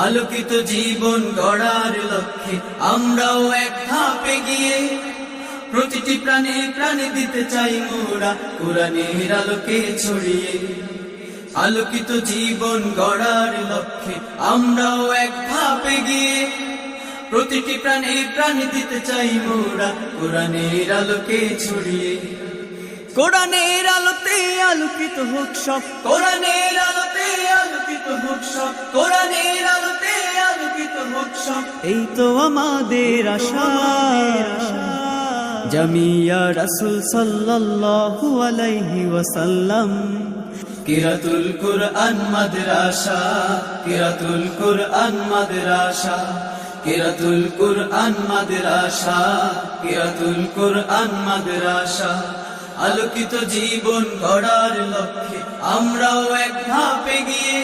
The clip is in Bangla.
আলোকিত জীবন গড়ার লক্ষ্যে আমরাও এক ধাপে গিয়ে প্রতিটি প্রাণে প্রাণে দিতে চাই মোরা কোরআনের আলোকে ছড়িয়ে। আলোকিত জীবন গড়ার লক্ষ্যে আমরাও এক ধাপে গিয়ে প্রতিটি প্রাণে প্রাণে দিতে চাই মোরা কোরআনের আলোকে ছড়িয়ে। কোরআনের আলোতে আলোকিত হোক সব, কোরআনের আলোতে আলোকিত হোক সব, কোরআনের আলোতে আলোকিত হোক সব, এই তো আমাদের আশা। জামিয়া রাসূল সাল্লাল্লাহু আলাইহি ওয়াসাল্লাম কিরাতুল কুরআন মাদ্রাসা, কিরাতুল কুরআন মাদ্রাসা, কিরাতুল কুরআন মাদ্রাসা, কিরাতুল কুরআন মাদ্রাসা। আলোকিত জীবন গড়ার লক্ষ্যে আমরাও এক ধাপে গিয়ে